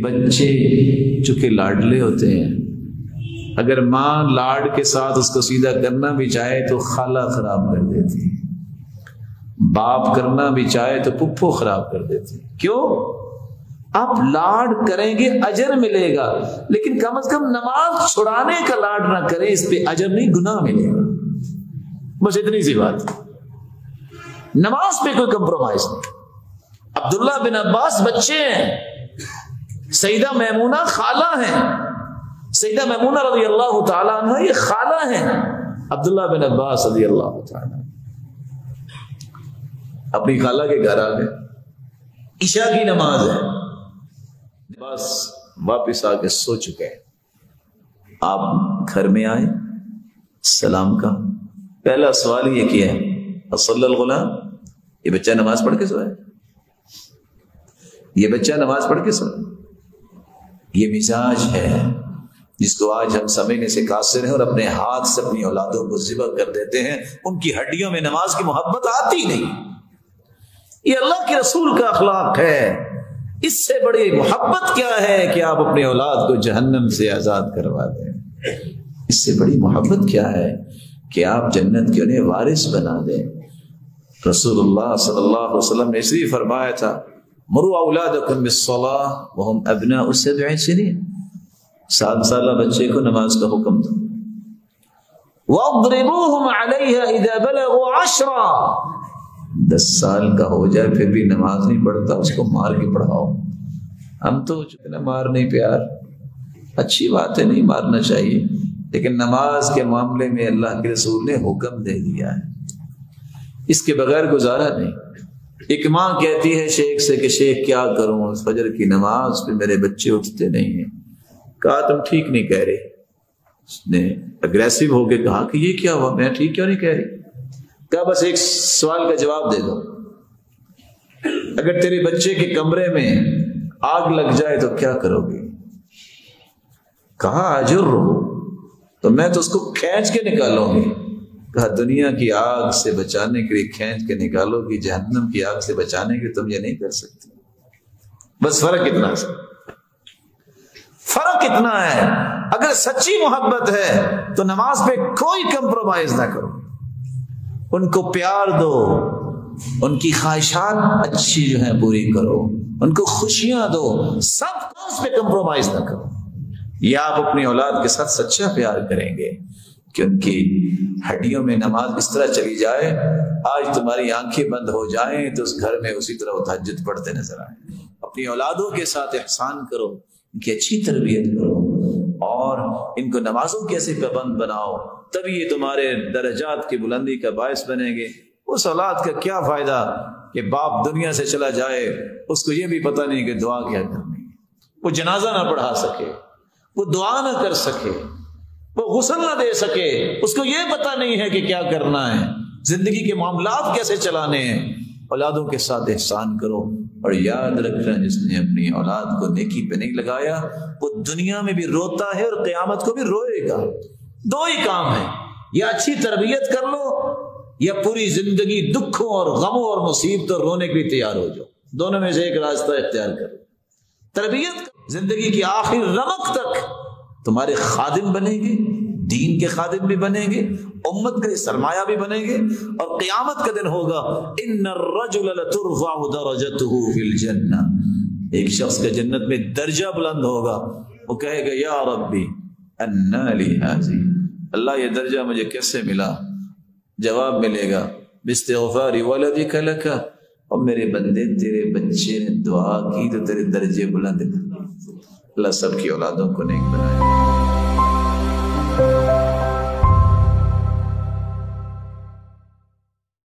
بچے چونکہ لاڈلے ہوتے ہیں، اگر ماں لاڈ کے ساتھ اس کو سیدھا کرنا بھی چاہے تو خالہ خراب کر دیتی، باپ کرنا بھی چاہے تو پھپھو خراب کر دیتی۔ کیوں؟ آپ لاڈ کریں گے اجر ملے گا، لیکن کم از کم نماز چھڑانے کا لاڈ نہ کریں، اس پہ اجر نہیں گناہ ملے گا۔ بس اتنی سی بات، نماز پہ کوئی کمپرومائز نہیں۔ عبداللہ بن عباس بچے ہیں، سیدہ میمونہ خالہ ہیں، سیدہ میمونہ رضی اللہ تعالیٰ عنہ یہ خالہ ہیں عبداللہ بن عباس رضی اللہ تعالیٰ، اپنی خالہ کے گھر آ گئے، عشاء کی نماز ہے، بس واپس آ کے سو چکے ہیں۔ آپ گھر میں آئے، سلام کا پہلا سوال یہ کیا ہے، اصلی الغلام، یہ بچہ نماز پڑھ کے سویا، یہ بچہ نماز پڑھ کے سویا۔ یہ مزاج ہے جس کو آج ہم سمجھنے سے قاصر ہیں اور اپنے ہاتھ سے اپنی اولادوں کو ذبح کر دیتے ہیں، ان کی ہڈیوں میں نماز کی محبت آتی نہیں۔ یہ اللہ کے رسول کا اخلاق ہے، اس سے بڑی محبت کیا ہے کہ آپ اپنے اولاد کو جہنم سے آزاد کروا دیں، اس سے بڑی محبت کیا ہے کہ آپ جنت کے انہیں وارث بنا دیں۔ رسول اللہ صلی اللہ علیہ وسلم نے اس لیے فرمایا تھا، مروا اولادکم بالصلاۃ وهم ابناء 7 سنین، 7 سالہ بچے کو نماز کا حکم دو، واضربوهم علیہا اذا بلغوا 10، 10 سال کا ہو جائے پھر بھی نماز نہیں پڑھتا اس کو مار کے پڑھاؤ۔ ہم تو مار نہیں پیار، اچھی بات ہے، نہیں مارنا چاہیے، لیکن نماز کے معاملے میں اللہ کے رسول نے حکم دے دیا ہے، اس کے بغیر گزارا نہیں۔ ایک ماں کہتی ہے شیخ سے کہ شیخ کیا کروں، فجر کی نماز پہ میرے بچے اٹھتے نہیں ہیں۔ کہا تم ٹھیک نہیں کہہ رہے۔ اس نے اگریسو ہو کے کہا کہ یہ کیا ہوا، میں ٹھیک کیوں نہیں کہہ رہی؟ کہا بس ایک سوال کا جواب دے دو، اگر تیرے بچے کے کمرے میں آگ لگ جائے تو کیا کرو گے؟ کہا اجر ہو تو میں تو اس کو کھینچ کے نکالوں گی۔ کہا دنیا کی آگ سے بچانے کے لیے کھینچ کے نکالو گی، جہنم کی آگ سے بچانے کے تم یہ نہیں کر سکتے۔ بس فرق اتنا ہے، فرق اتنا ہے۔ اگر سچی محبت ہے تو نماز پہ کوئی کمپرومائز نہ کرو، ان کو پیار دو، ان کی خواہشات اچھی جو ہیں پوری کرو، ان کو خوشیاں دو، سب اس پہ کمپرومائز نہ کرو۔ یا آپ اپنی اولاد کے ساتھ سچا پیار کریں گے کہ ان کی ہڈیوں میں نماز اس طرح چلی جائے، آج تمہاری آنکھیں بند ہو جائیں تو اس گھر میں اسی طرح وہ تہجد پڑھتے نظر آئیں۔ اپنی اولادوں کے ساتھ احسان کرو، ان کی اچھی تربیت کرو اور ان کو نمازوں کے ایسے پابند بناؤ، تبھی یہ تمہارے درجات کی بلندی کا باعث بنیں گے۔ اس اولاد کا کیا فائدہ کہ باپ دنیا سے چلا جائے، اس کو یہ بھی پتہ نہیں کہ دعا کیا کرنی ہے، وہ جنازہ نہ پڑھا سکے، وہ دعا نہ کر سکے، وہ غسل نہ دے سکے، اس کو یہ پتہ نہیں ہے کہ کیا کرنا ہے، زندگی کے معاملات کیسے چلانے ہیں۔ اولادوں کے ساتھ احسان کرو اور یاد رکھنا، جس نے اپنی اولاد کو نیکی پہ نہیں لگایا وہ دنیا میں بھی روتا ہے اور قیامت کو بھی روئے گا۔ دو ہی کام ہیں، یا اچھی تربیت کر لو یا پوری زندگی دکھوں اور غموں اور مصیبتوں رونے کے لیے تیار ہو جاؤ، دونوں میں سے ایک راستہ اختیار کرو۔ تربیت زندگی کی آخری رمق تک تمہارے خادم بنیں گے، دین کے خادم بھی بنیں گے، امت کے سرمایہ بھی بنیں گے، اور قیامت کا دن ہوگا ان الرجل لترفع درجته فی الجنہ، ایک شخص کا جنت میں درجہ بلند ہوگا، وہ کہے گا یا ربی انا لی ھذی، اللہ یہ درجہ مجھے کیسے ملا؟ جواب ملے گا باستغفار ولدک لک، اور میرے بندے تیرے بچے نے دعا کی تو تیرے درجے بلند کر۔ اللہ سب کی اولادوں کو نیک بنائے۔